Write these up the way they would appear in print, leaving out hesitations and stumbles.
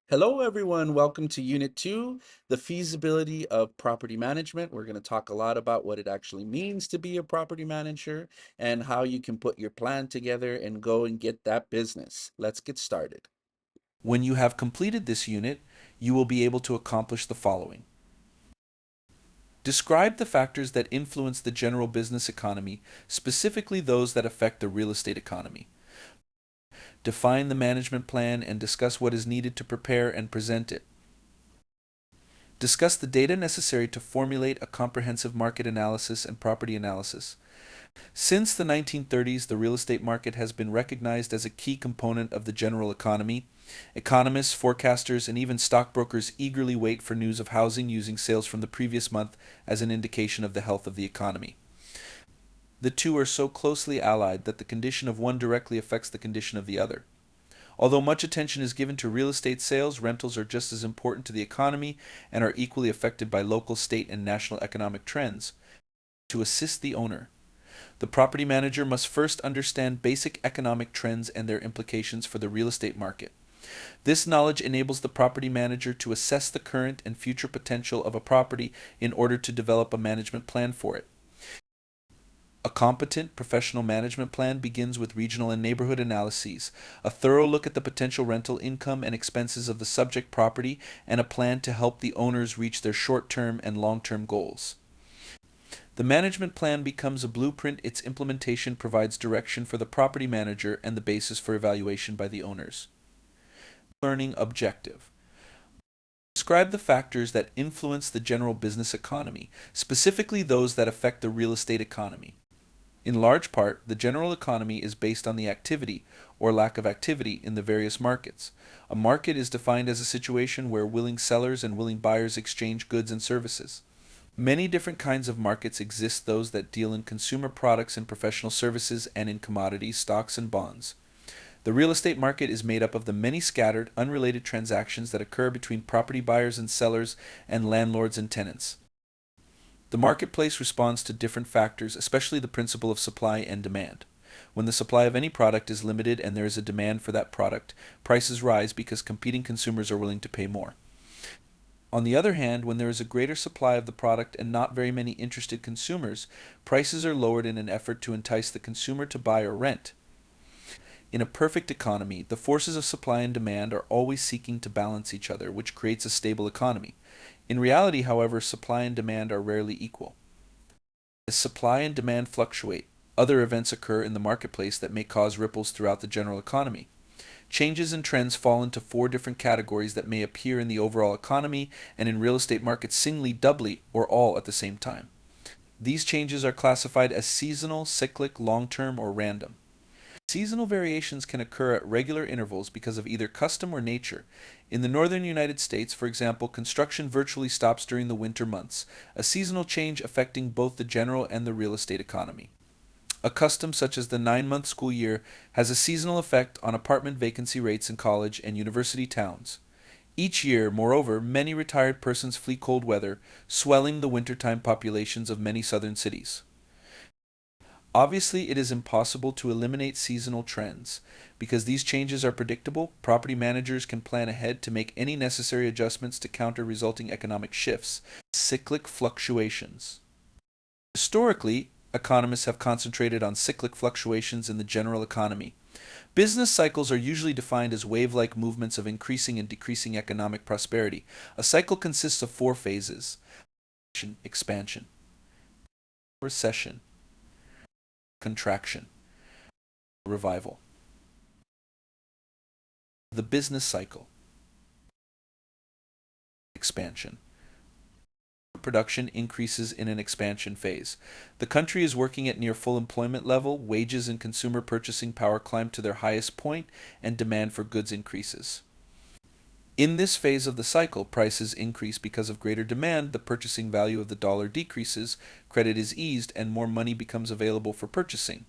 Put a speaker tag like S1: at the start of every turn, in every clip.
S1: Hello, everyone. Welcome to Unit 2, the feasibility of property management. We're going to talk a lot about what it actually means to be a property manager and how you can put your plan together and go and get that business. Let's get started.
S2: When you have completed this unit, you will be able to accomplish the following. Describe the factors that influence the general business economy, specifically those that affect the real estate economy. Define the management plan and discuss what is needed to prepare and present it. Discuss the data necessary to formulate a comprehensive market analysis and property analysis. Since the 1930s, the real estate market has been recognized as a key component of the general economy. Economists, forecasters, and even stockbrokers eagerly wait for news of housing using sales from the previous month as an indication of the health of the economy. The two are so closely allied that the condition of one directly affects the condition of the other. Although much attention is given to real estate sales, rentals are just as important to the economy and are equally affected by local, state, and national economic trends. To assist the owner, the property manager must first understand basic economic trends and their implications for the real estate market. This knowledge enables the property manager to assess the current and future potential of a property in order to develop a management plan for it. A competent professional management plan begins with regional and neighborhood analyses, a thorough look at the potential rental income and expenses of the subject property, and a plan to help the owners reach their short-term and long-term goals. The management plan becomes a blueprint. Its implementation provides direction for the property manager and the basis for evaluation by the owners. Learning objective. Describe the factors that influence the general business economy, specifically those that affect the real estate economy. In large part, the general economy is based on the activity or lack of activity in the various markets. A market is defined as a situation where willing sellers and willing buyers exchange goods and services. Many different kinds of markets exist, those that deal in consumer products and professional services and in commodities, stocks, and bonds. The real estate market is made up of the many scattered, unrelated transactions that occur between property buyers and sellers and landlords and tenants. The marketplace responds to different factors, especially the principle of supply and demand. When the supply of any product is limited and there is a demand for that product, prices rise because competing consumers are willing to pay more. On the other hand, when there is a greater supply of the product and not very many interested consumers, prices are lowered in an effort to entice the consumer to buy or rent. In a perfect economy, the forces of supply and demand are always seeking to balance each other, which creates a stable economy. In reality, however, supply and demand are rarely equal. As supply and demand fluctuate, other events occur in the marketplace that may cause ripples throughout the general economy. Changes and trends fall into four different categories that may appear in the overall economy and in real estate markets singly, doubly, or all at the same time. These changes are classified as seasonal, cyclic, long-term, or random. Seasonal variations can occur at regular intervals because of either custom or nature. In the northern United States, for example, construction virtually stops during the winter months, a seasonal change affecting both the general and the real estate economy. A custom such as the 9-month school year has a seasonal effect on apartment vacancy rates in college and university towns. Each year, moreover, many retired persons flee cold weather, swelling the wintertime populations of many southern cities. Obviously, it is impossible to eliminate seasonal trends. Because these changes are predictable, property managers can plan ahead to make any necessary adjustments to counter resulting economic shifts. Cyclic fluctuations. Historically, economists have concentrated on cyclic fluctuations in the general economy. Business cycles are usually defined as wave-like movements of increasing and decreasing economic prosperity. A cycle consists of four phases: expansion, recession, contraction, revival. The business cycle. Expansion. Production increases in an expansion phase. The country is working at near full employment level, wages and consumer purchasing power climb to their highest point, and demand for goods increases. In this phase of the cycle, prices increase because of greater demand, the purchasing value of the dollar decreases, credit is eased, and more money becomes available for purchasing.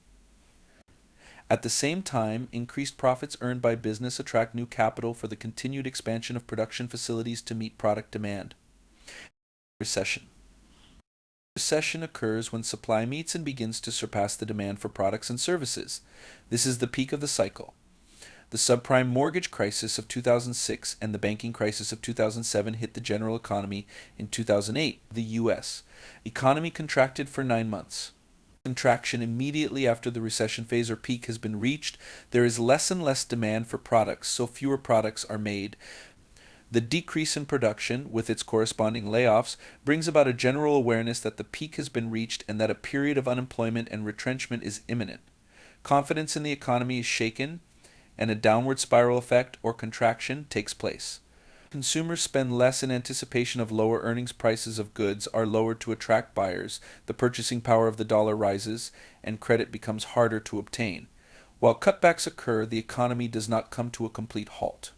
S2: At the same time, increased profits earned by business attract new capital for the continued expansion of production facilities to meet product demand. Recession. Recession occurs when supply meets and begins to surpass the demand for products and services. This is the peak of the cycle. The subprime mortgage crisis of 2006 and the banking crisis of 2007 hit the general economy in 2008, the US. Economy contracted for 9 months. Contraction immediately after the recession phase or peak has been reached, there is less and less demand for products, so fewer products are made. The decrease in production, with its corresponding layoffs, brings about a general awareness that the peak has been reached and that a period of unemployment and retrenchment is imminent. Confidence in the economy is shaken, and a downward spiral effect or contraction takes place. Consumers spend less in anticipation of lower earnings. Prices of goods are lowered to attract buyers, the purchasing power of the dollar rises, and credit becomes harder to obtain. While cutbacks occur, the economy does not come to a complete halt.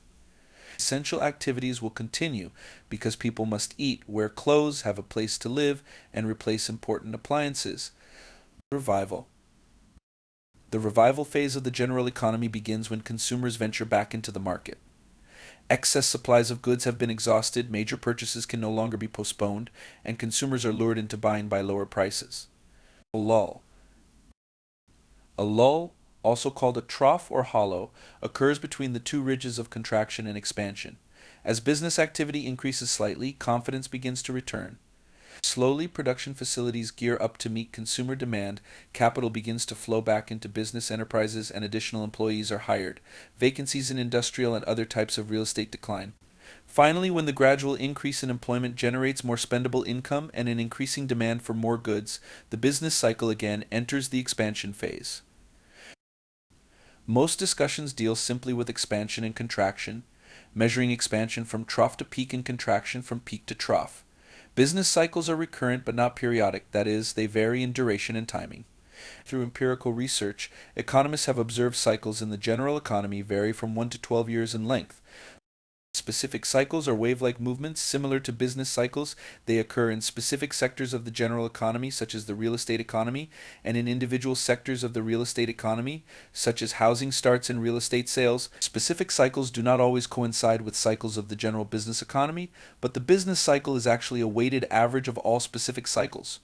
S2: Essential activities will continue because people must eat, wear clothes, have a place to live, and replace important appliances. Revival. The revival phase of the general economy begins when consumers venture back into the market. Excess supplies of goods have been exhausted, major purchases can no longer be postponed, and consumers are lured into buying by lower prices. A lull. A lull, also called a trough or hollow, occurs between the two ridges of contraction and expansion. As business activity increases slightly, confidence begins to return. Slowly, production facilities gear up to meet consumer demand, capital begins to flow back into business enterprises, and additional employees are hired. Vacancies in industrial and other types of real estate decline. Finally, when the gradual increase in employment generates more spendable income and an increasing demand for more goods, the business cycle again enters the expansion phase. Most discussions deal simply with expansion and contraction, measuring expansion from trough to peak and contraction from peak to trough. Business cycles are recurrent but not periodic, that is, they vary in duration and timing. Through empirical research, economists have observed cycles in the general economy vary from 1 to 12 years in length. Specific cycles are wave-like movements similar to business cycles. They occur in specific sectors of the general economy, such as the real estate economy, and in individual sectors of the real estate economy, such as housing starts and real estate sales. Specific cycles do not always coincide with cycles of the general business economy, but the business cycle is actually a weighted average of all specific cycles.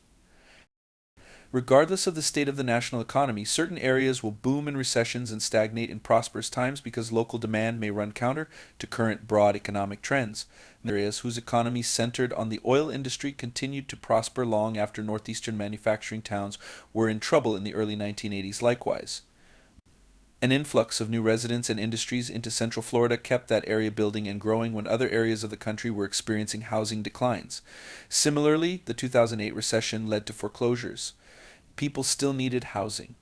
S2: Regardless of the state of the national economy, certain areas will boom in recessions and stagnate in prosperous times because local demand may run counter to current broad economic trends. Areas whose economies centered on the oil industry continued to prosper long after northeastern manufacturing towns were in trouble in the early 1980s likewise. An influx of new residents and industries into Central Florida kept that area building and growing when other areas of the country were experiencing housing declines. Similarly, the 2008 recession led to foreclosures. People still needed housing.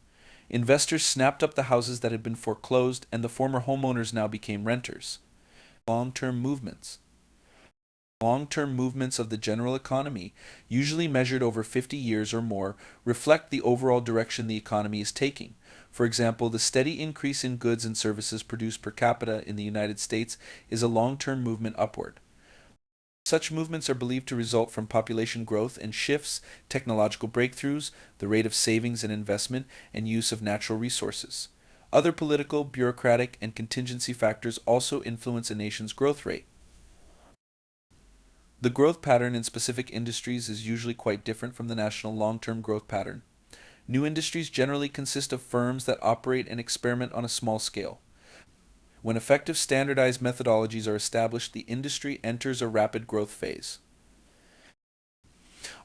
S2: Investors snapped up the houses that had been foreclosed, and the former homeowners now became renters. Long-term movements. Long-term movements of the general economy, usually measured over 50 years or more, reflect the overall direction the economy is taking. For example, the steady increase in goods and services produced per capita in the United States is a long-term movement upward. Such movements are believed to result from population growth and shifts, technological breakthroughs, the rate of savings and investment, and use of natural resources. Other political, bureaucratic, and contingency factors also influence a nation's growth rate. The growth pattern in specific industries is usually quite different from the national long-term growth pattern. New industries generally consist of firms that operate and experiment on a small scale. When effective standardized methodologies are established, the industry enters a rapid growth phase.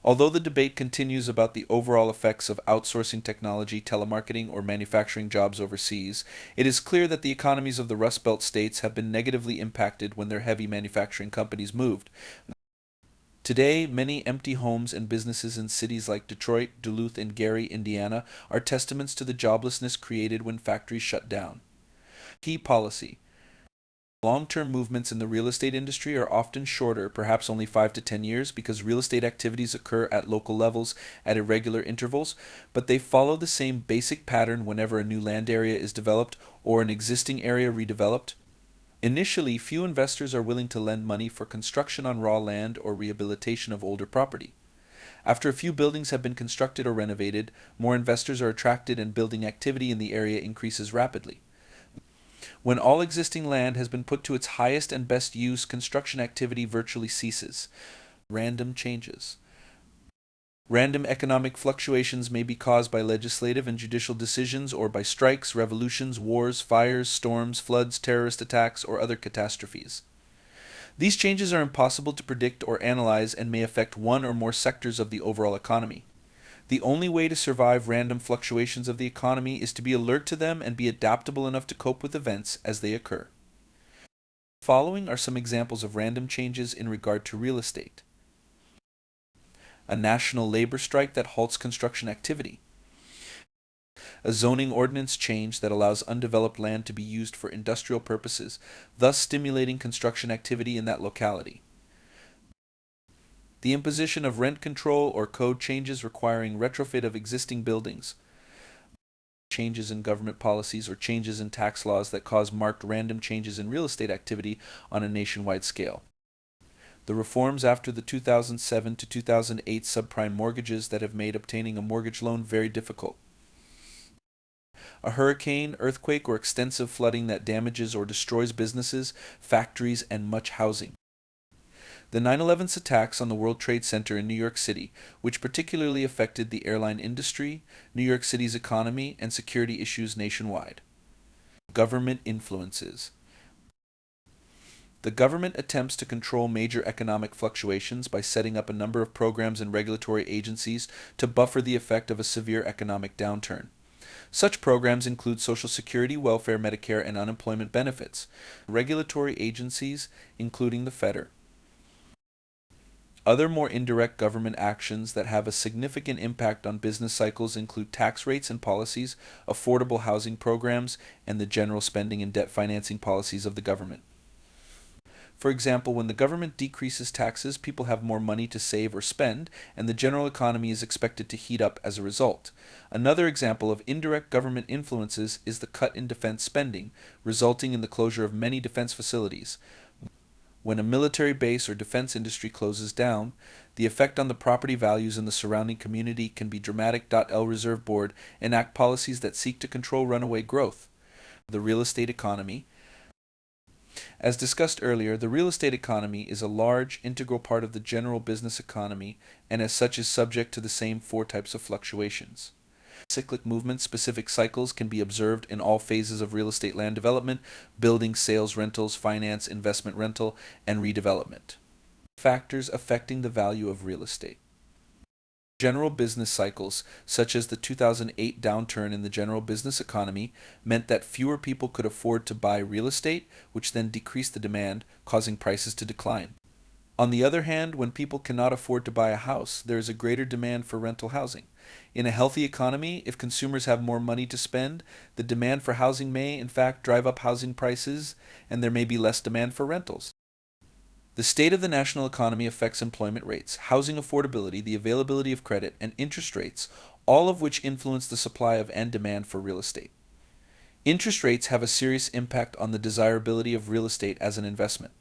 S2: Although the debate continues about the overall effects of outsourcing technology, telemarketing, or manufacturing jobs overseas, it is clear that the economies of the Rust Belt states have been negatively impacted when their heavy manufacturing companies moved. Today, many empty homes and businesses in cities like Detroit, Duluth, and Gary, Indiana, are testaments to the joblessness created when factories shut down. Key policy. Long-term movements in the real estate industry are often shorter, perhaps only 5 to 10 years, because real estate activities occur at local levels at irregular intervals, but they follow the same basic pattern whenever a new land area is developed or an existing area redeveloped. Initially, few investors are willing to lend money for construction on raw land or rehabilitation of older property. After a few buildings have been constructed or renovated, more investors are attracted and building activity in the area increases rapidly. When all existing land has been put to its highest and best use, construction activity virtually ceases. Random changes. Random economic fluctuations may be caused by legislative and judicial decisions or by strikes, revolutions, wars, fires, storms, floods, terrorist attacks, or other catastrophes. These changes are impossible to predict or analyze and may affect one or more sectors of the overall economy. The only way to survive random fluctuations of the economy is to be alert to them and be adaptable enough to cope with events as they occur. Following are some examples of random changes in regard to real estate. A national labor strike that halts construction activity. A zoning ordinance change that allows undeveloped land to be used for industrial purposes, thus stimulating construction activity in that locality. The imposition of rent control or code changes requiring retrofit of existing buildings. Changes in government policies or changes in tax laws that cause marked random changes in real estate activity on a nationwide scale. The reforms after the 2007 to 2008 subprime mortgages that have made obtaining a mortgage loan very difficult. A hurricane, earthquake, or extensive flooding that damages or destroys businesses, factories, and much housing. The 9/11 attacks on the World Trade Center in New York City, which particularly affected the airline industry, New York City's economy, and security issues nationwide. Government influences. The government attempts to control major economic fluctuations by setting up a number of programs and regulatory agencies to buffer the effect of a severe economic downturn. Such programs include Social Security, welfare, Medicare, and unemployment benefits. Regulatory agencies, including the Feder. Other more indirect government actions that have a significant impact on business cycles include tax rates and policies, affordable housing programs, and the general spending and debt financing policies of the government. For example, when the government decreases taxes, people have more money to save or spend, and the general economy is expected to heat up as a result. Another example of indirect government influences is the cut in defense spending, resulting in the closure of many defense facilities. When a military base or defense industry closes down, the effect on the property values in the surrounding community can be dramatic. L Reserve Board enact policies that seek to control runaway growth. The real estate economy. As discussed earlier, the real estate economy is a large, integral part of the general business economy and as such is subject to the same four types of fluctuations. Cyclic movements, specific cycles can be observed in all phases of real estate land development, building, sales, rentals, finance, investment rental, and redevelopment. Factors affecting the value of real estate. General business cycles, such as the 2008 downturn in the general business economy, meant that fewer people could afford to buy real estate, which then decreased the demand, causing prices to decline. On the other hand, when people cannot afford to buy a house, there is a greater demand for rental housing. In a healthy economy, if consumers have more money to spend, the demand for housing may, in fact, drive up housing prices, and there may be less demand for rentals. The state of the national economy affects employment rates, housing affordability, the availability of credit, and interest rates, all of which influence the supply of and demand for real estate. Interest rates have a serious impact on the desirability of real estate as an investment.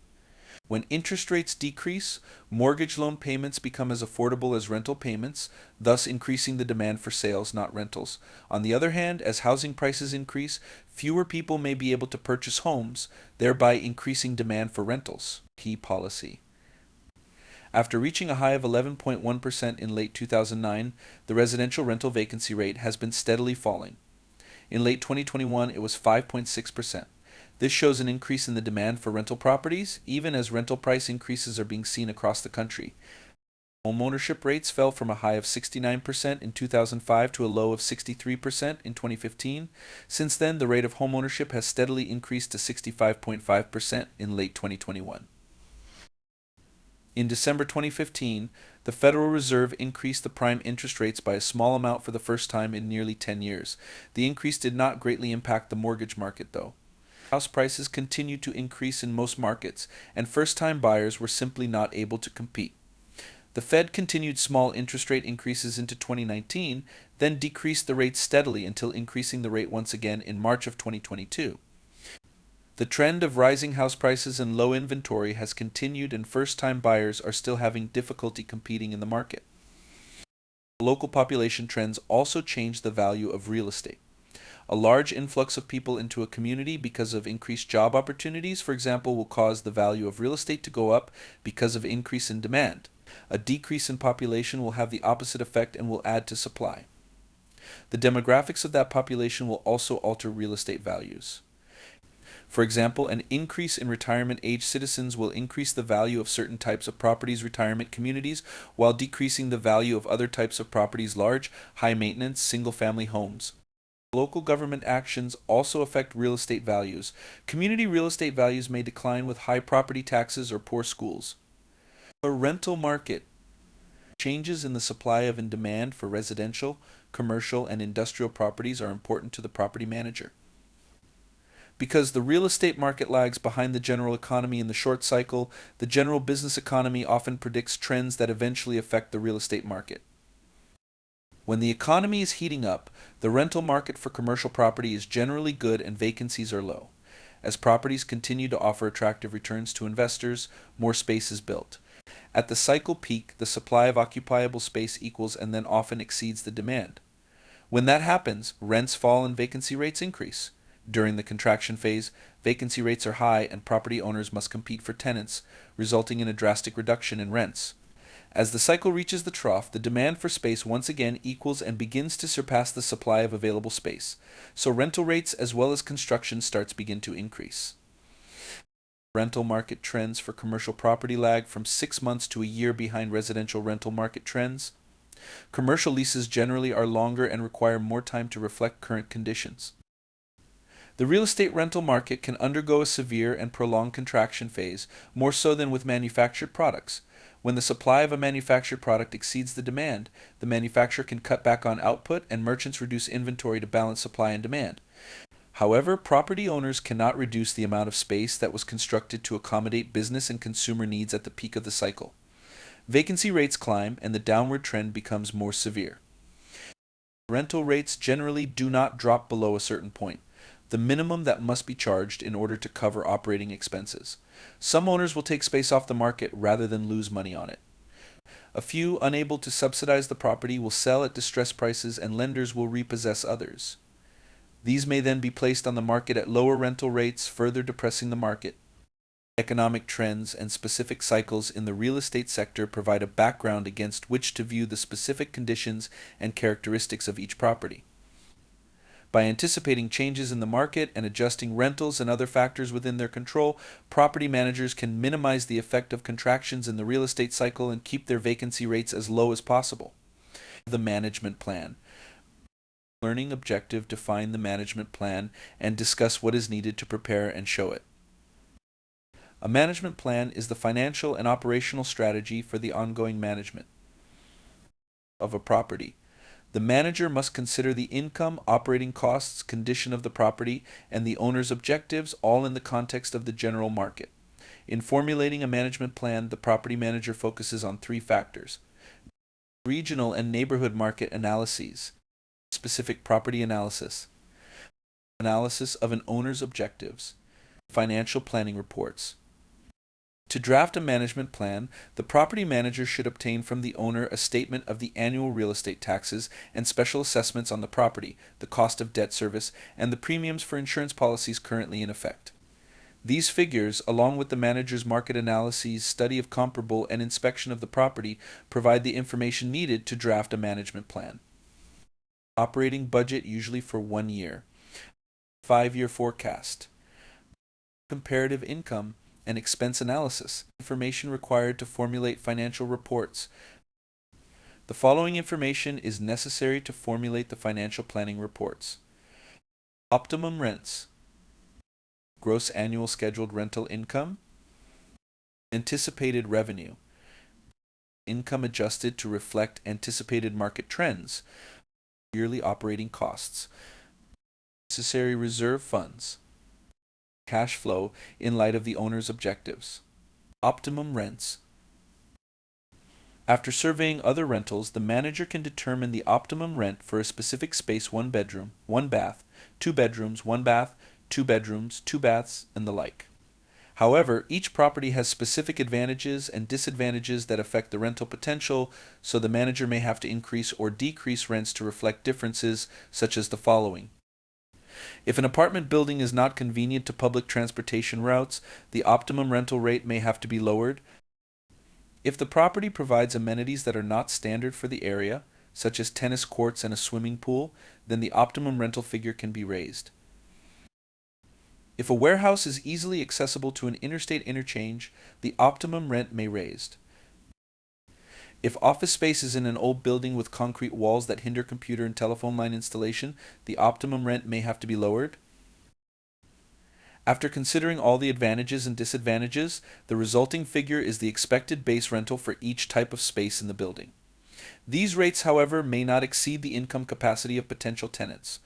S2: When interest rates decrease, mortgage loan payments become as affordable as rental payments, thus increasing the demand for sales, not rentals. On the other hand, as housing prices increase, fewer people may be able to purchase homes, thereby increasing demand for rentals. Key policy. After reaching a high of 11.1% in late 2009, the residential rental vacancy rate has been steadily falling. In late 2021, it was 5.6%. This shows an increase in the demand for rental properties, even as rental price increases are being seen across the country. Homeownership rates fell from a high of 69% in 2005 to a low of 63% in 2015. Since then, the rate of homeownership has steadily increased to 65.5% in late 2021. In December 2015, the Federal Reserve increased the prime interest rates by a small amount for the first time in nearly 10 years. The increase did not greatly impact the mortgage market, though. House prices continued to increase in most markets, and first-time buyers were simply not able to compete. The Fed continued small interest rate increases into 2019, then decreased the rate steadily until increasing the rate once again in March of 2022. The trend of rising house prices and low inventory has continued, and first-time buyers are still having difficulty competing in the market. Local population trends also change the value of real estate. A large influx of people into a community because of increased job opportunities, for example, will cause the value of real estate to go up because of increase in demand. A decrease in population will have the opposite effect and will add to supply. The demographics of that population will also alter real estate values. For example, an increase in retirement age citizens will increase the value of certain types of properties retirement communities while decreasing the value of other types of properties large, high maintenance, single family homes. Local government actions also affect real estate values. Community real estate values may decline with high property taxes or poor schools. A rental market. Changes in the supply of and demand for residential, commercial, and industrial properties are important to the property manager. Because the real estate market lags behind the general economy in the short cycle, the general business economy often predicts trends that eventually affect the real estate market. When the economy is heating up, the rental market for commercial property is generally good and vacancies are low. As properties continue to offer attractive returns to investors, more space is built. At the cycle peak, the supply of occupiable space equals and then often exceeds the demand. When that happens, rents fall and vacancy rates increase. During the contraction phase, vacancy rates are high and property owners must compete for tenants, resulting in a drastic reduction in rents. As the cycle reaches the trough, the demand for space once again equals and begins to surpass the supply of available space. So rental rates as well as construction starts begin to increase. Rental market trends for commercial property lag from 6 months to a year behind residential rental market trends. Commercial leases generally are longer and require more time to reflect current conditions. The real estate rental market can undergo a severe and prolonged contraction phase, more so than with manufactured products. When the supply of a manufactured product exceeds the demand, the manufacturer can cut back on output and merchants reduce inventory to balance supply and demand. However, property owners cannot reduce the amount of space that was constructed to accommodate business and consumer needs at the peak of the cycle. Vacancy rates climb and the downward trend becomes more severe. Rental rates generally do not drop below a certain point, the minimum that must be charged in order to cover operating expenses. Some owners will take space off the market rather than lose money on it. A few, unable to subsidize the property, will sell at distressed prices and lenders will repossess others. These may then be placed on the market at lower rental rates, further depressing the market. Economic trends and specific cycles in the real estate sector provide a background against which to view the specific conditions and characteristics of each property. By anticipating changes in the market and adjusting rentals and other factors within their control, property managers can minimize the effect of contractions in the real estate cycle and keep their vacancy rates as low as possible. The management plan. Learning objective: define the management plan and discuss what is needed to prepare and show it. A management plan is the financial and operational strategy for the ongoing management of a property. The manager must consider the income, operating costs, condition of the property, and the owner's objectives, all in the context of the general market. In formulating a management plan, the property manager focuses on three factors: regional and neighborhood market analyses, specific property analysis, analysis of an owner's objectives, financial planning reports. To draft a management plan, the property manager should obtain from the owner a statement of the annual real estate taxes and special assessments on the property, the cost of debt service, and the premiums for insurance policies currently in effect. These figures, along with the manager's market analyses, study of comparable, and inspection of the property, provide the information needed to draft a management plan. Operating budget usually for 1 year. 5-year forecast. Comparative income and expense analysis. Information required to formulate financial reports. The following information is necessary to formulate the financial planning reports: optimum rents, gross annual scheduled rental income, anticipated revenue, income adjusted to reflect anticipated market trends, yearly operating costs, necessary reserve funds, cash flow in light of the owner's objectives, optimum rents. After surveying other rentals, the manager can determine the optimum rent for a specific space: 1 bedroom, 1 bath, 2 bedrooms, 1 bath, 2 bedrooms, 2 baths, and the like. However, each property has specific advantages and disadvantages that affect the rental potential, so the manager may have to increase or decrease rents to reflect differences, such as the following. If an apartment building is not convenient to public transportation routes, the optimum rental rate may have to be lowered. If the property provides amenities that are not standard for the area, such as tennis courts and a swimming pool, then the optimum rental figure can be raised. If a warehouse is easily accessible to an interstate interchange, the optimum rent may be raised. If office space is in an old building with concrete walls that hinder computer and telephone line installation, the optimum rent may have to be lowered. After considering all the advantages and disadvantages, the resulting figure is the expected base rental for each type of space in the building. These rates, however, may not exceed the income capacity of potential tenants.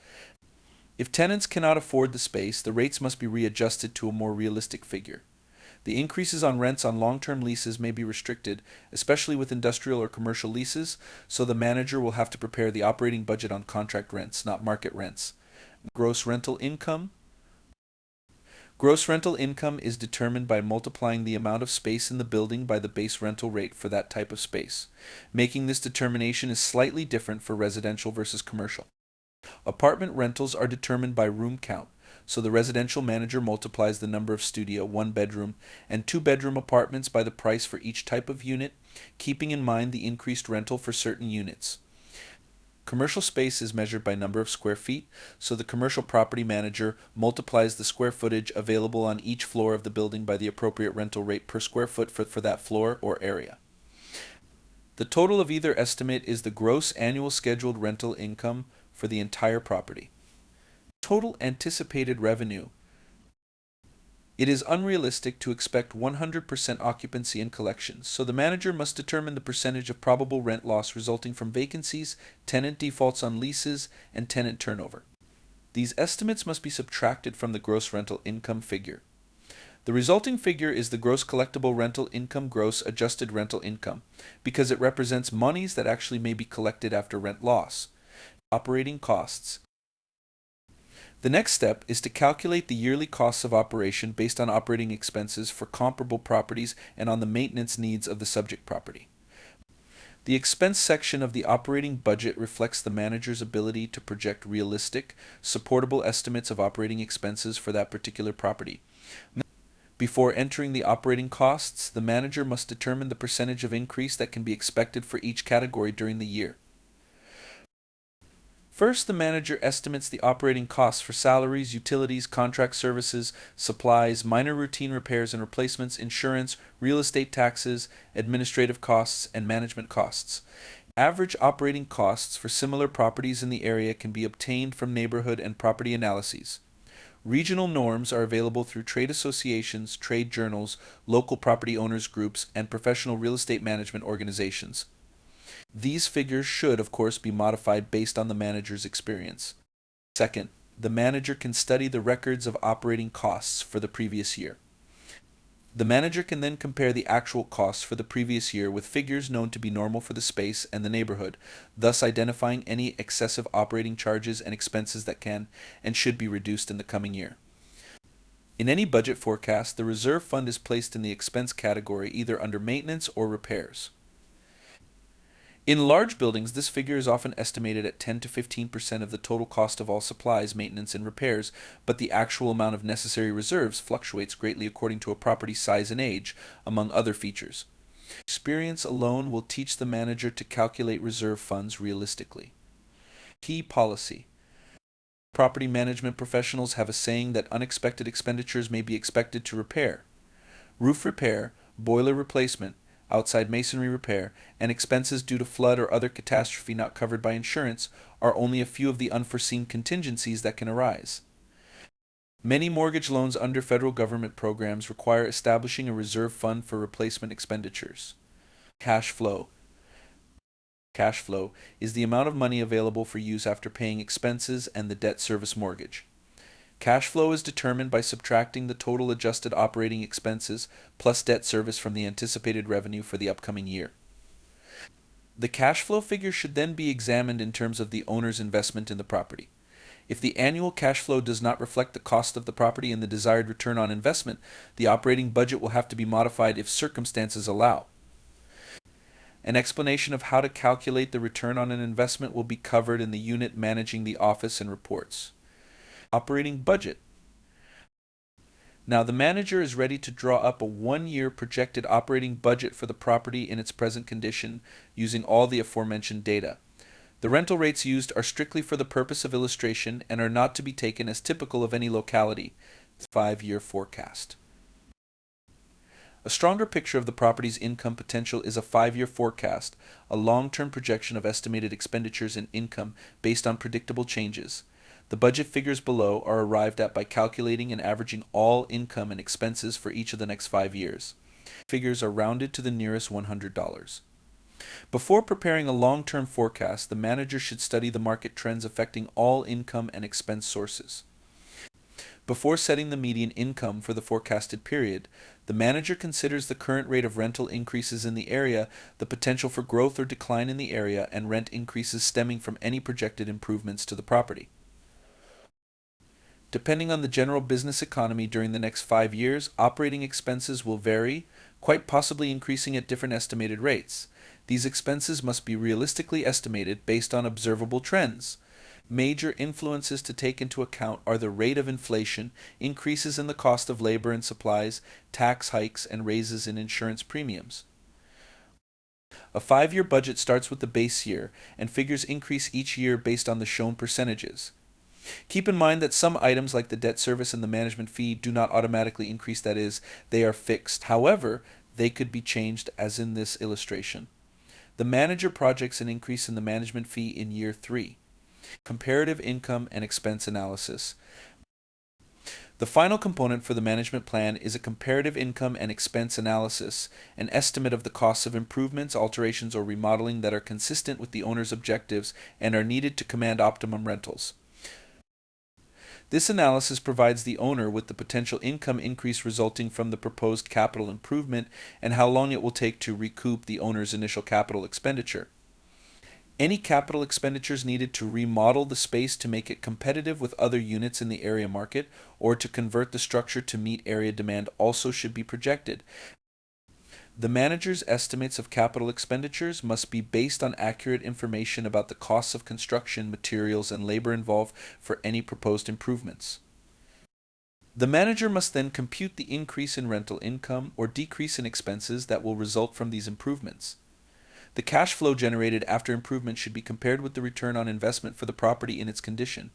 S2: If tenants cannot afford the space, the rates must be readjusted to a more realistic figure. The increases on rents on long-term leases may be restricted, especially with industrial or commercial leases, so the manager will have to prepare the operating budget on contract rents, not market rents. Gross rental income. Gross rental income is determined by multiplying the amount of space in the building by the base rental rate for that type of space. Making this determination is slightly different for residential versus commercial. Apartment rentals are determined by room count, so the residential manager multiplies the number of studio, one bedroom, and two bedroom apartments by the price for each type of unit, keeping in mind the increased rental for certain units. Commercial space is measured by number of square feet, so the commercial property manager multiplies the square footage available on each floor of the building by the appropriate rental rate per square foot for that floor or area. The total of either estimate is the gross annual scheduled rental income for the entire property. Total anticipated revenue. It is unrealistic to expect 100% occupancy and collections, so the manager must determine the percentage of probable rent loss resulting from vacancies, tenant defaults on leases, and tenant turnover. These estimates must be subtracted from the gross rental income figure. The resulting figure is the gross collectible rental income gross adjusted rental income, because it represents monies that actually may be collected after rent loss. Operating costs. The next step is to calculate the yearly costs of operation based on operating expenses for comparable properties and on the maintenance needs of the subject property. The expense section of the operating budget reflects the manager's ability to project realistic, supportable estimates of operating expenses for that particular property. Before entering the operating costs, the manager must determine the percentage of increase that can be expected for each category during the year. First, the manager estimates the operating costs for salaries, utilities, contract services, supplies, minor routine repairs and replacements, insurance, real estate taxes, administrative costs, and management costs. Average operating costs for similar properties in the area can be obtained from neighborhood and property analyses. Regional norms are available through trade associations, trade journals, local property owners groups, and professional real estate management organizations. These figures should, of course, be modified based on the manager's experience. Second, the manager can study the records of operating costs for the previous year. The manager can then compare the actual costs for the previous year with figures known to be normal for the space and the neighborhood, thus identifying any excessive operating charges and expenses that can and should be reduced in the coming year. In any budget forecast, the reserve fund is placed in the expense category either under maintenance or repairs. In large buildings, this figure is often estimated at 10 to 15% of the total cost of all supplies, maintenance, and repairs, but the actual amount of necessary reserves fluctuates greatly according to a property's size and age, among other features. Experience alone will teach the manager to calculate reserve funds realistically. Key policy. Property management professionals have a saying that unexpected expenditures may be expected to repair. Roof repair, boiler replacement, outside masonry repair, and expenses due to flood or other catastrophe not covered by insurance are only a few of the unforeseen contingencies that can arise. Many mortgage loans under federal government programs require establishing a reserve fund for replacement expenditures. Cash flow. Cash flow is the amount of money available for use after paying expenses and the debt service mortgage. Cash flow is determined by subtracting the total adjusted operating expenses plus debt service from the anticipated revenue for the upcoming year. The cash flow figure should then be examined in terms of the owner's investment in the property. If the annual cash flow does not reflect the cost of the property and the desired return on investment, the operating budget will have to be modified if circumstances allow. An explanation of how to calculate the return on an investment will be covered in the unit managing the office and reports. Operating budget. Now, the manager is ready to draw up a 1 year projected operating budget for the property in its present condition using all the aforementioned data. The rental rates used are strictly for the purpose of illustration and are not to be taken as typical of any locality. 5 year forecast. A stronger picture of the property's income potential is a 5 year forecast, a long term projection of estimated expenditures and income based on predictable changes. The budget figures below are arrived at by calculating and averaging all income and expenses for each of the next 5 years. Figures are rounded to the nearest $100. Before preparing a long term forecast, the manager should study the market trends affecting all income and expense sources. Before setting the median income for the forecasted period, the manager considers the current rate of rental increases in the area, the potential for growth or decline in the area, and rent increases stemming from any projected improvements to the property. Depending on the general business economy during the next 5 years, operating expenses will vary, quite possibly increasing at different estimated rates. These expenses must be realistically estimated based on observable trends. Major influences to take into account are the rate of inflation, increases in the cost of labor and supplies, tax hikes, and raises in insurance premiums. A 5 year budget starts with the base year, and figures increase each year based on the shown percentages. Keep in mind that some items like the debt service and the management fee do not automatically increase, that is, they are fixed. However, they could be changed as in this illustration. The manager projects an increase in the management fee in year 3. Comparative income and expense analysis. The final component for the management plan is a comparative income and expense analysis, an estimate of the costs of improvements, alterations, or remodeling that are consistent with the owner's objectives and are needed to command optimum rentals. This analysis provides the owner with the potential income increase resulting from the proposed capital improvement and how long it will take to recoup the owner's initial capital expenditure. Any capital expenditures needed to remodel the space to make it competitive with other units in the area market or to convert the structure to meet area demand also should be projected. The manager's estimates of capital expenditures must be based on accurate information about the costs of construction, materials, and labor involved for any proposed improvements. The manager must then compute the increase in rental income or decrease in expenses that will result from these improvements. The cash flow generated after improvement should be compared with the return on investment for the property in its condition.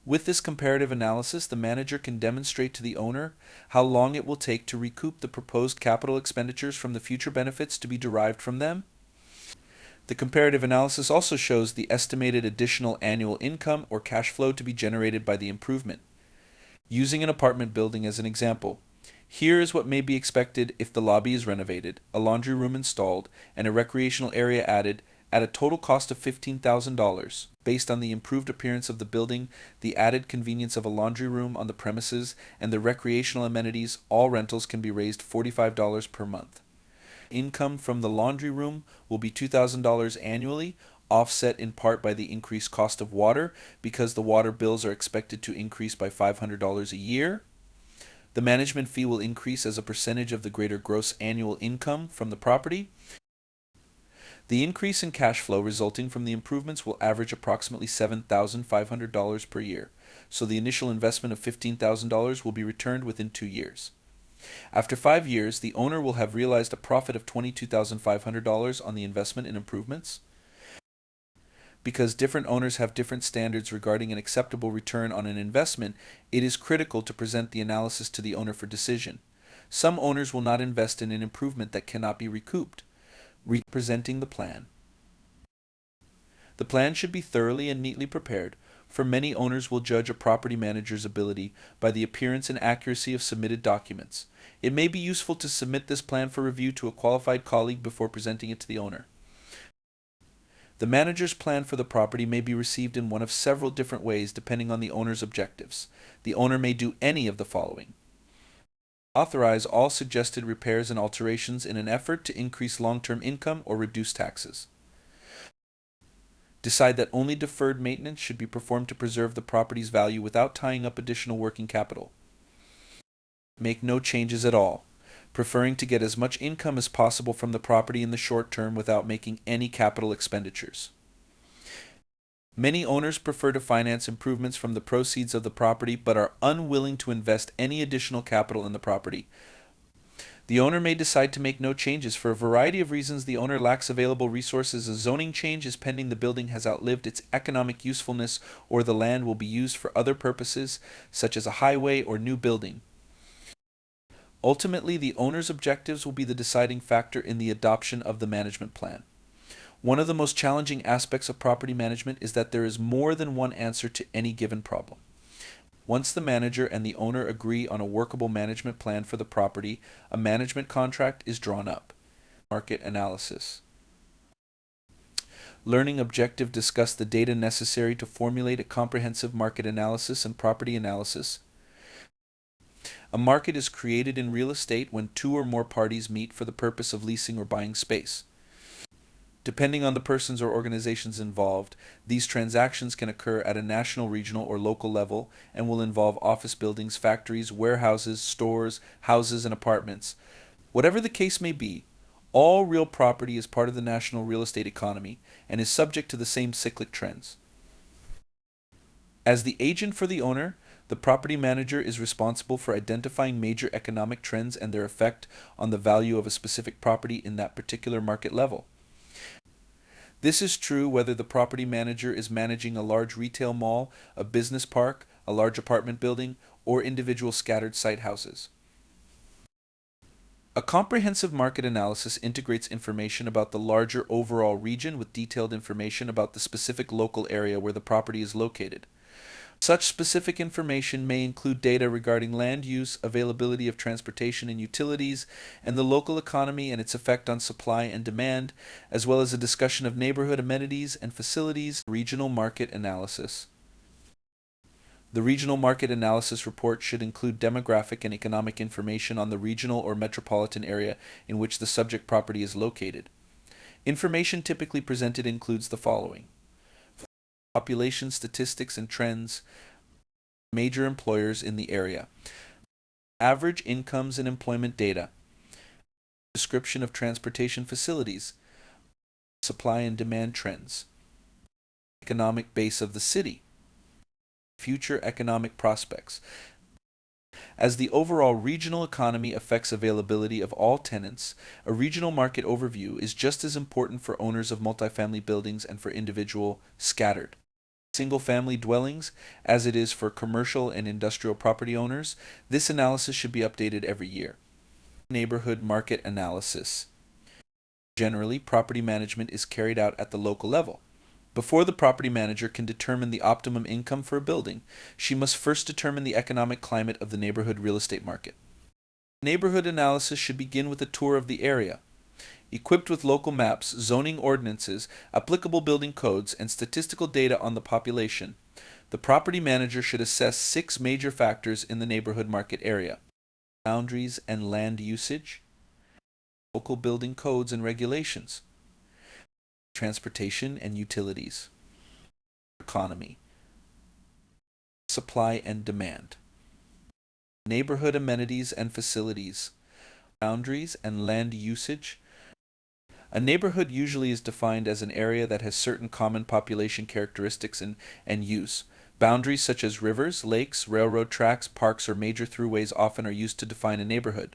S2: With this comparative analysis, the manager can demonstrate to the owner how long it will take to recoup the proposed capital expenditures from the future benefits to be derived from them. The comparative analysis also shows the estimated additional annual income or cash flow to be generated by the improvement. Using an apartment building as an example, here is what may be expected if the lobby is renovated, a laundry room installed, and a recreational area added at a total cost of $15,000. Based on the improved appearance of the building, the added convenience of a laundry room on the premises, and the recreational amenities, all rentals can be raised $45 per month. Income from the laundry room will be $2,000 annually, offset in part by the increased cost of water because the water bills are expected to increase by $500 a year. The management fee will increase as a percentage of the greater gross annual income from the property. The increase in cash flow resulting from the improvements will average approximately $7,500 per year, so the initial investment of $15,000 will be returned within 2 years. After 5 years, the owner will have realized a profit of $22,500 on the investment in improvements. Because different owners have different standards regarding an acceptable return on an investment, it is critical to present the analysis to the owner for decision. Some owners will not invest in an improvement that cannot be recouped. Representing the plan. The plan should be thoroughly and neatly prepared, for many owners will judge a property manager's ability by the appearance and accuracy of submitted documents. It may be useful to submit this plan for review to a qualified colleague before presenting it to the owner. The manager's plan for the property may be received in one of several different ways depending on the owner's objectives. The owner may do any of the following: authorize all suggested repairs and alterations in an effort to increase long-term income or reduce taxes. Decide that only deferred maintenance should be performed to preserve the property's value without tying up additional working capital. Make no changes at all, preferring to get as much income as possible from the property in the short term without making any capital expenditures. Many owners prefer to finance improvements from the proceeds of the property but are unwilling to invest any additional capital in the property. The owner may decide to make no changes. For a variety of reasons, the owner lacks available resources. A zoning change is pending. The building has outlived its economic usefulness, or the land will be used for other purposes, such as a highway or new building. Ultimately, the owner's objectives will be the deciding factor in the adoption of the management plan. One of the most challenging aspects of property management is that there is more than one answer to any given problem. Once the manager and the owner agree on a workable management plan for the property, a management contract is drawn up. Market analysis. Learning objective discuss the data necessary to formulate a comprehensive market analysis and property analysis. A market is created in real estate when two or more parties meet for the purpose of leasing or buying space. Depending on the persons or organizations involved, these transactions can occur at a national, regional, or local level and will involve office buildings, factories, warehouses, stores, houses, and apartments. Whatever the case may be, all real property is part of the national real estate economy and is subject to the same cyclic trends. As the agent for the owner, the property manager is responsible for identifying major economic trends and their effect on the value of a specific property in that particular market level. This is true whether the property manager is managing a large retail mall, a business park, a large apartment building, or individual scattered site houses. A comprehensive market analysis integrates information about the larger overall region with detailed information about the specific local area where the property is located. Such specific information may include data regarding land use, availability of transportation and utilities, and the local economy and its effect on supply and demand, as well as a discussion of neighborhood amenities and facilities. Regional market analysis. The regional market analysis report should include demographic and economic information on the regional or metropolitan area in which the subject property is located. Information typically presented includes the following: population statistics and trends, major employers in the area, average incomes and employment data, description of transportation facilities, supply and demand trends, economic base of the city, future economic prospects. As the overall regional economy affects availability of all tenants, a regional market overview is just as important for owners of multifamily buildings and for individual scattered single-family dwellings as it is for commercial and industrial property owners. This analysis should be updated every year. Neighborhood market analysis. Generally, property management is carried out at the local level. Before the property manager can determine the optimum income for a building, she must first determine the economic climate of the neighborhood real estate market. Neighborhood analysis should begin with a tour of the area. Equipped with local maps, zoning ordinances, applicable building codes, and statistical data on the population, the property manager should assess 6 major factors in the neighborhood market area: boundaries and land usage, local building codes and regulations, transportation and utilities, economy, supply and demand, neighborhood amenities and facilities, boundaries and land usage. A neighborhood usually is defined as an area that has certain common population characteristics and use. Boundaries such as rivers, lakes, railroad tracks, parks, or major throughways often are used to define a neighborhood.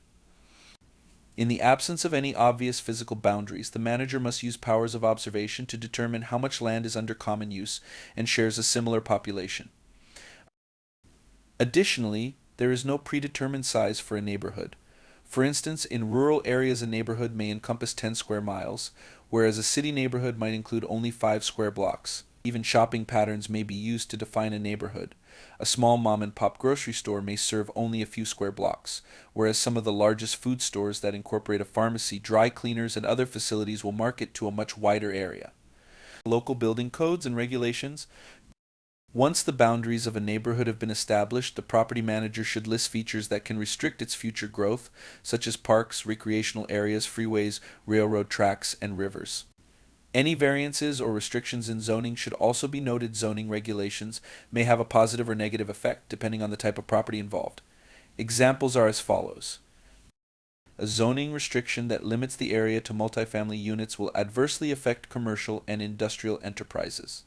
S2: In the absence of any obvious physical boundaries, the manager must use powers of observation to determine how much land is under common use and shares a similar population. Additionally, there is no predetermined size for a neighborhood. For instance, in rural areas a neighborhood may encompass 10 square miles, whereas a city neighborhood might include only 5 square blocks. Even shopping patterns may be used to define a neighborhood. A small mom-and-pop grocery store may serve only a few square blocks, whereas some of the largest food stores that incorporate a pharmacy, dry cleaners, and other facilities will market to a much wider area. Local building codes and regulations. Once the boundaries of a neighborhood have been established, the property manager should list features that can restrict its future growth, such as parks, recreational areas, freeways, railroad tracks, and rivers. Any variances or restrictions in zoning should also be noted. Zoning regulations may have a positive or negative effect depending on the type of property involved. Examples are as follows. A zoning restriction that limits the area to multifamily units will adversely affect commercial and industrial enterprises.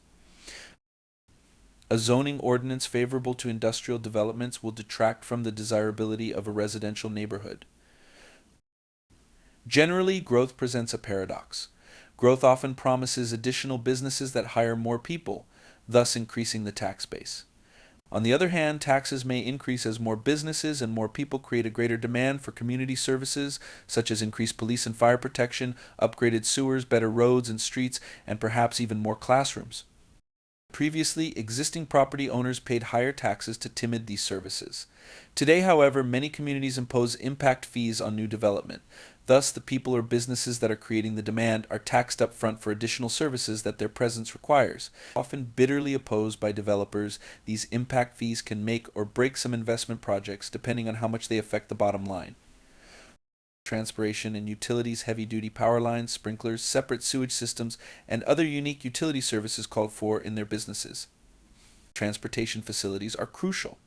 S2: A zoning ordinance favorable to industrial developments will detract from the desirability of a residential neighborhood. Generally, growth presents a paradox. Growth often promises additional businesses that hire more people, thus increasing the tax base. On the other hand, taxes may increase as more businesses and more people create a greater demand for community services, such as increased police and fire protection, upgraded sewers, better roads and streets, and perhaps even more classrooms. Previously, existing property owners paid higher taxes to timid these services. Today, however, many communities impose impact fees on new development. Thus, the people or businesses that are creating the demand are taxed up front for additional services that their presence requires. Often bitterly opposed by developers, these impact fees can make or break some investment projects depending on how much they affect the bottom line. Transpiration and utilities, heavy-duty power lines, sprinklers, separate sewage systems, and other unique utility services called for in their businesses. Transportation facilities are crucial.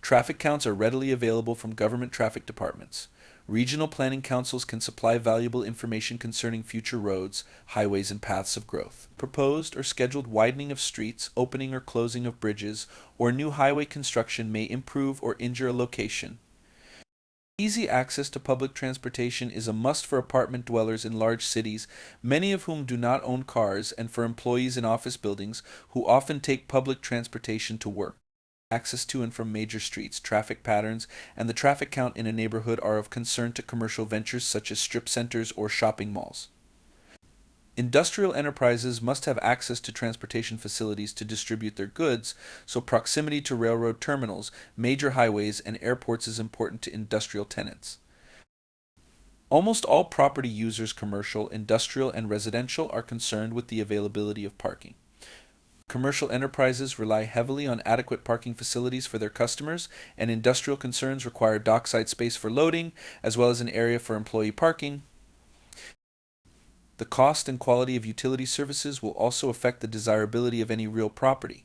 S2: Traffic counts are readily available from government traffic departments. Regional planning councils can supply valuable information concerning future roads, highways, and paths of growth. Proposed or scheduled widening of streets, opening or closing of bridges, or new highway construction may improve or injure a location. Easy access to public transportation is a must for apartment dwellers in large cities, many of whom do not own cars, and for employees in office buildings who often take public transportation to work. Access to and from major streets, traffic patterns, and the traffic count in a neighborhood are of concern to commercial ventures such as strip centers or shopping malls. Industrial enterprises must have access to transportation facilities to distribute their goods, so proximity to railroad terminals, major highways, and airports is important to industrial tenants. Almost all property users, commercial, industrial, and residential, are concerned with the availability of parking. Commercial enterprises rely heavily on adequate parking facilities for their customers, and industrial concerns require dockside space for loading, as well as an area for employee parking. The cost and quality of utility services will also affect the desirability of any real property.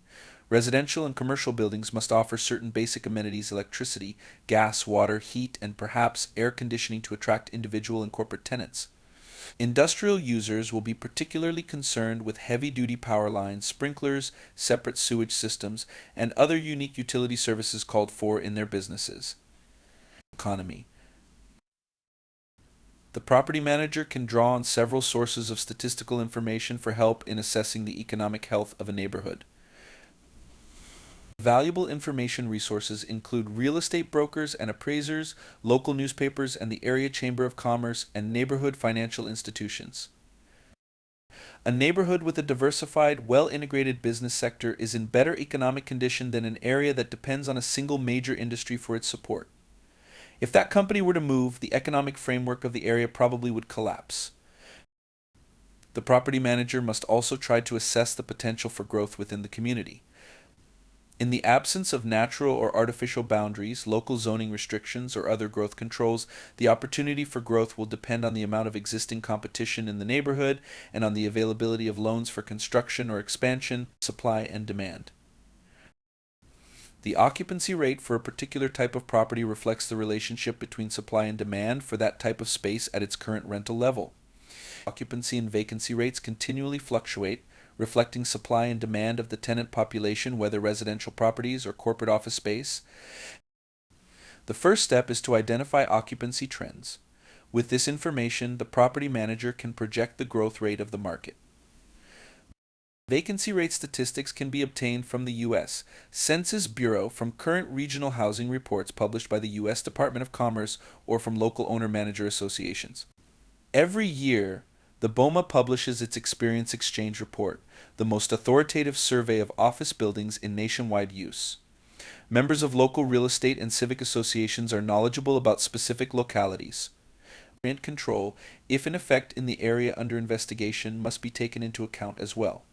S2: Residential and commercial buildings must offer certain basic amenities: electricity, gas, water, heat, and perhaps air conditioning to attract individual and corporate tenants. Industrial users will be particularly concerned with heavy-duty power lines, sprinklers, separate sewage systems, and other unique utility services called for in their businesses. Economy. The property manager can draw on several sources of statistical information for help in assessing the economic health of a neighborhood. Valuable information resources include real estate brokers and appraisers, local newspapers, and the area chamber of commerce, and neighborhood financial institutions. A neighborhood with a diversified, well-integrated business sector is in better economic condition than an area that depends on a single major industry for its support. If that company were to move, the economic framework of the area probably would collapse. The property manager must also try to assess the potential for growth within the community. In the absence of natural or artificial boundaries, local zoning restrictions, or other growth controls, the opportunity for growth will depend on the amount of existing competition in the neighborhood and on the availability of loans for construction or expansion, supply and demand. The occupancy rate for a particular type of property reflects the relationship between supply and demand for that type of space at its current rental level. Occupancy and vacancy rates continually fluctuate, reflecting supply and demand of the tenant population, whether residential properties or corporate office space. The first step is to identify occupancy trends. With this information, the property manager can project the growth rate of the market. Vacancy rate statistics can be obtained from the U.S. Census Bureau, from current regional housing reports published by the U.S. Department of Commerce, or from local owner-manager associations. Every year, the BOMA publishes its Experience Exchange Report, the most authoritative survey of office buildings in nationwide use. Members of local real estate and civic associations are knowledgeable about specific localities. Rent control, if in effect in the area under investigation, must be taken into account as well.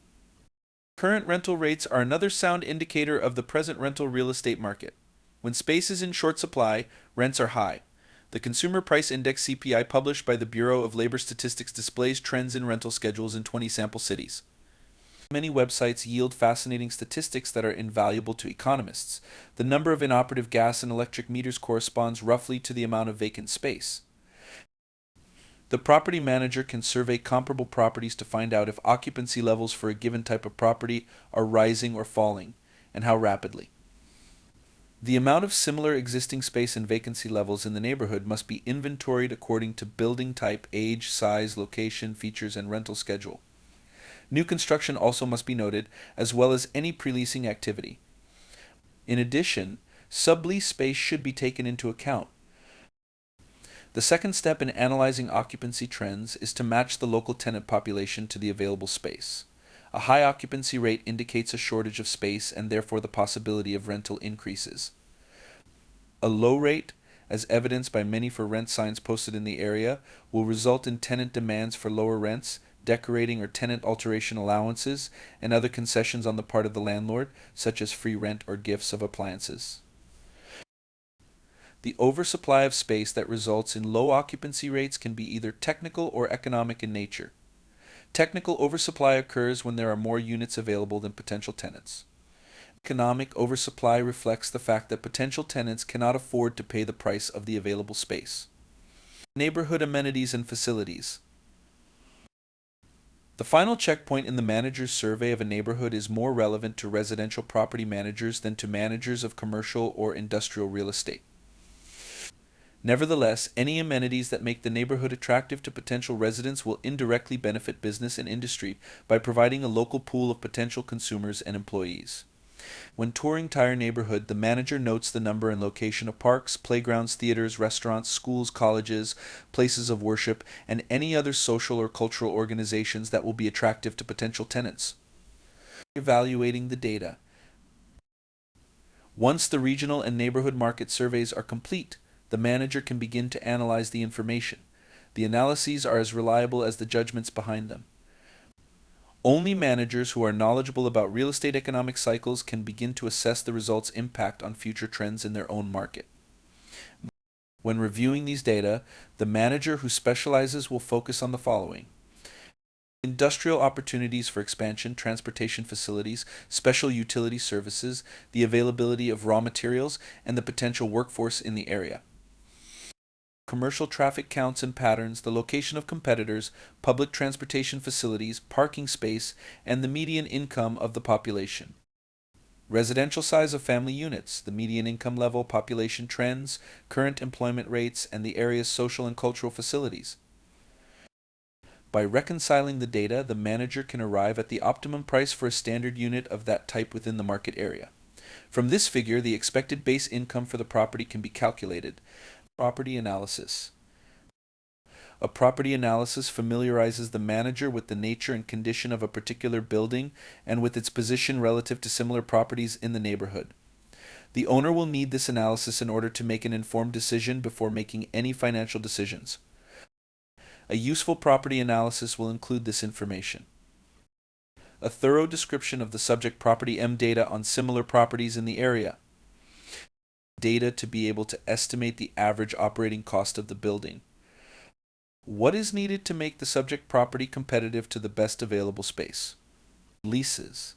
S2: Current rental rates are another sound indicator of the present rental real estate market. When space is in short supply, rents are high. The Consumer Price Index (CPI) published by the Bureau of Labor Statistics displays trends in rental schedules in 20 sample cities. Many websites yield fascinating statistics that are invaluable to economists. The number of inoperative gas and electric meters corresponds roughly to the amount of vacant space. The property manager can survey comparable properties to find out if occupancy levels for a given type of property are rising or falling, and how rapidly. The amount of similar existing space and vacancy levels in the neighborhood must be inventoried according to building type, age, size, location, features, and rental schedule. New construction also must be noted, as well as any pre-leasing activity. In addition, sublease space should be taken into account. The second step in analyzing occupancy trends is to match the local tenant population to the available space. A high occupancy rate indicates a shortage of space and therefore the possibility of rental increases. A low rate, as evidenced by many for rent signs posted in the area, will result in tenant demands for lower rents, decorating or tenant alteration allowances, and other concessions on the part of the landlord, such as free rent or gifts of appliances. The oversupply of space that results in low occupancy rates can be either technical or economic in nature. Technical oversupply occurs when there are more units available than potential tenants. Economic oversupply reflects the fact that potential tenants cannot afford to pay the price of the available space. Neighborhood amenities and facilities. The final checkpoint in the manager's survey of a neighborhood is more relevant to residential property managers than to managers of commercial or industrial real estate. Nevertheless, any amenities that make the neighborhood attractive to potential residents will indirectly benefit business and industry by providing a local pool of potential consumers and employees. When touring Tire neighborhood, the manager notes the number and location of parks, playgrounds, theaters, restaurants, schools, colleges, places of worship, and any other social or cultural organizations that will be attractive to potential tenants. Evaluating the data. Once the regional and neighborhood market surveys are complete, the manager can begin to analyze the information. The analyses are as reliable as the judgments behind them. Only managers who are knowledgeable about real estate economic cycles can begin to assess the results' impact on future trends in their own market. When reviewing these data, the manager who specializes will focus on the following: industrial opportunities for expansion, transportation facilities, special utility services, the availability of raw materials, and the potential workforce in the area. Commercial traffic counts and patterns, the location of competitors, public transportation facilities, parking space, and the median income of the population. Residential size of family units, the median income level, population trends, current employment rates, and the area's social and cultural facilities. By reconciling the data, the manager can arrive at the optimum price for a standard unit of that type within the market area. From this figure, the expected base income for the property can be calculated. Property analysis. A property analysis familiarizes the manager with the nature and condition of a particular building and with its position relative to similar properties in the neighborhood. The owner will need this analysis in order to make an informed decision before making any financial decisions. A useful property analysis will include this information: a thorough description of the subject property M data on similar properties in the area, data to be able to estimate the average operating cost of the building. What is needed to make the subject property competitive to the best available space? Leases.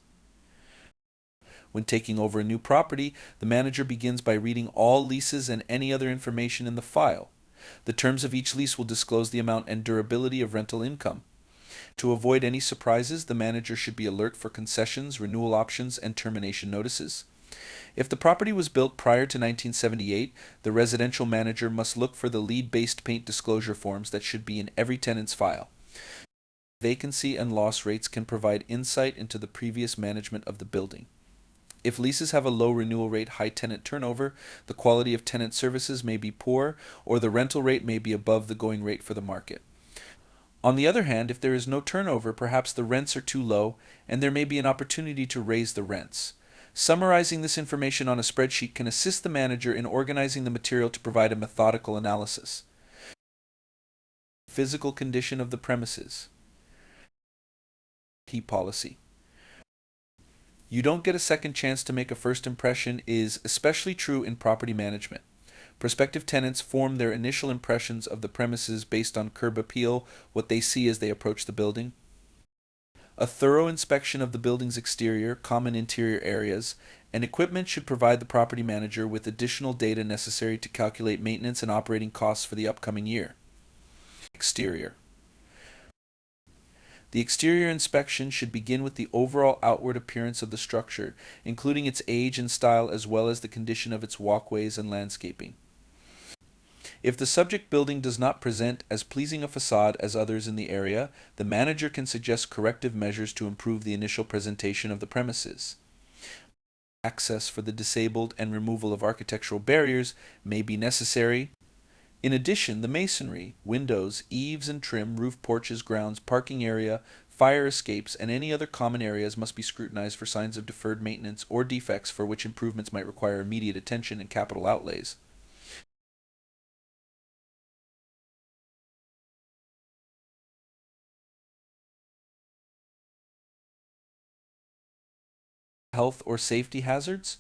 S2: When taking over a new property, the manager begins by reading all leases and any other information in the file. The terms of each lease will disclose the amount and durability of rental income. To avoid any surprises, the manager should be alert for concessions, renewal options, and termination notices. If the property was built prior to 1978, the residential manager must look for the lead-based paint disclosure forms that should be in every tenant's file. Vacancy and loss rates can provide insight into the previous management of the building. If leases have a low renewal rate, high tenant turnover, the quality of tenant services may be poor, or the rental rate may be above the going rate for the market. On the other hand, if there is no turnover, perhaps the rents are too low, and there may be an opportunity to raise the rents. Summarizing this information on a spreadsheet can assist the manager in organizing the material to provide a methodical analysis. Physical condition of the premises. Key policy. You don't get a second chance to make a first impression is especially true in property management. Prospective tenants form their initial impressions of the premises based on curb appeal, what they see as they approach the building. A thorough inspection of the building's exterior, common interior areas, and equipment should provide the property manager with additional data necessary to calculate maintenance and operating costs for the upcoming year. Exterior. The exterior inspection should begin with the overall outward appearance of the structure, including its age and style as well as the condition of its walkways and landscaping. If the subject building does not present as pleasing a facade as others in the area, the manager can suggest corrective measures to improve the initial presentation of the premises. Access for the disabled and removal of architectural barriers may be necessary. In addition, the masonry, windows, eaves and trim, roof porches, grounds, parking area, fire escapes, and any other common areas must be scrutinized for signs of deferred maintenance or defects for which improvements might require immediate attention and capital outlays. Health or safety hazards.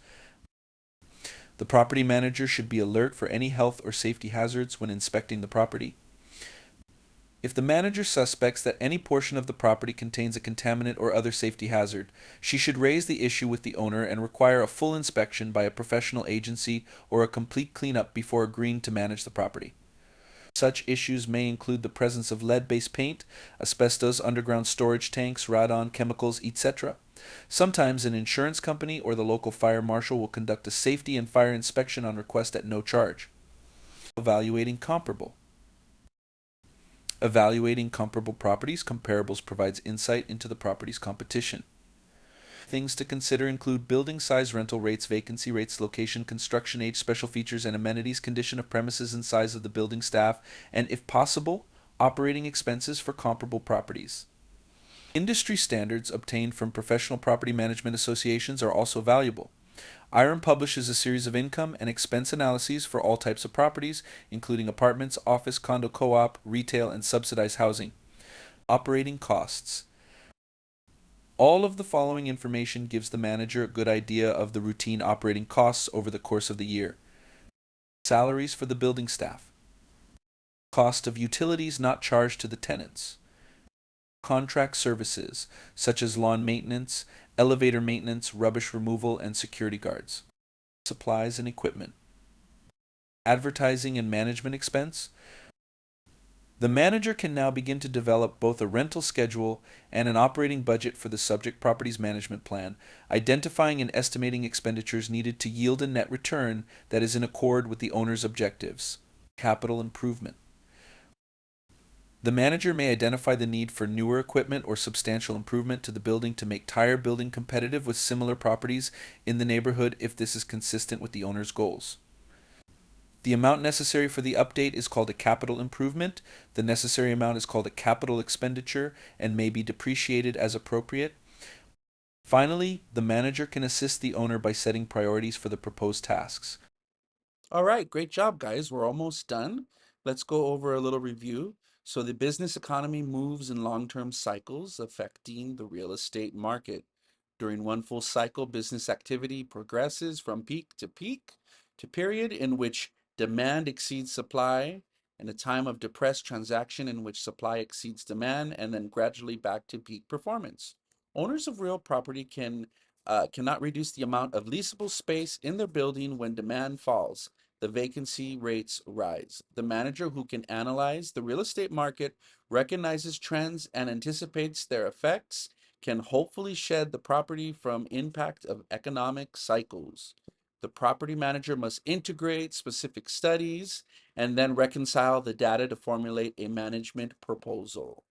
S2: The property manager should be alert for any health or safety hazards when inspecting the property. If the manager suspects that any portion of the property contains a contaminant or other safety hazard, she should raise the issue with the owner and require a full inspection by a professional agency or a complete cleanup before agreeing to manage the property. Such issues may include the presence of lead-based paint, asbestos, underground storage tanks, radon, chemicals, etc. Sometimes an insurance company or the local fire marshal will conduct a safety and fire inspection on request at no charge. Evaluating comparable. Evaluating comparable properties, comparables provides insight into the property's competition. Things to consider include building size, rental rates, vacancy rates, location, construction age, special features and amenities, condition of premises and size of the building staff, and if possible, operating expenses for comparable properties. Industry standards obtained from professional property management associations are also valuable. IREM publishes a series of income and expense analyses for all types of properties, including apartments, office, condo, co-op, retail, and subsidized housing. Operating costs. All of the following information gives the manager a good idea of the routine operating costs over the course of the year. Salaries for the building staff. Cost of utilities not charged to the tenants. Contract services, such as lawn maintenance, elevator maintenance, rubbish removal, and security guards. Supplies and equipment. Advertising and management expense. The manager can now begin to develop both a rental schedule and an operating budget for the subject property's management plan, identifying and estimating expenditures needed to yield a net return that is in accord with the owner's objectives. Capital improvement. The manager may identify the need for newer equipment or substantial improvement to the building to make tire building competitive with similar properties in the neighborhood if this is consistent with the owner's goals. The amount necessary for the update is called a capital improvement. The necessary amount is called a capital expenditure and may be depreciated as appropriate. Finally, the manager can assist the owner by setting priorities for the proposed tasks.
S1: All right, great job, guys. We're almost done. Let's go over a little review. So, the business economy moves in long-term cycles, affecting the real estate market. During one full cycle, business activity progresses from peak to period in which demand exceeds supply, and a time of depressed transaction in which supply exceeds demand, and then gradually back to peak performance. Owners of real property cannot reduce the amount of leasable space in their building when demand falls. The vacancy rates rise. The manager who can analyze the real estate market, recognizes trends, and anticipates their effects can hopefully shed the property from impact of economic cycles. The property manager must integrate specific studies and then reconcile the data to formulate a management proposal.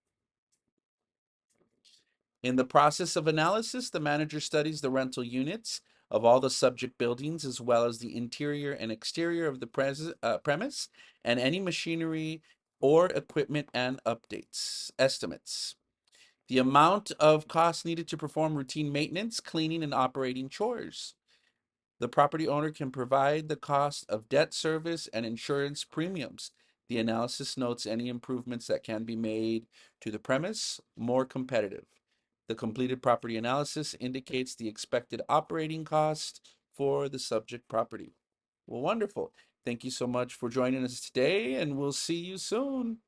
S1: In the process of analysis, the manager studies the rental units of all the subject buildings as well as the interior and exterior of the premise and any machinery or equipment and updates, estimates. The amount of cost needed to perform routine maintenance, cleaning, and operating chores. The property owner can provide the cost of debt service and insurance premiums. The analysis notes any improvements that can be made to the premise more competitive. The completed property analysis indicates the expected operating cost for the subject property. Well, wonderful. Thank you so much for joining us today, and we'll see you soon.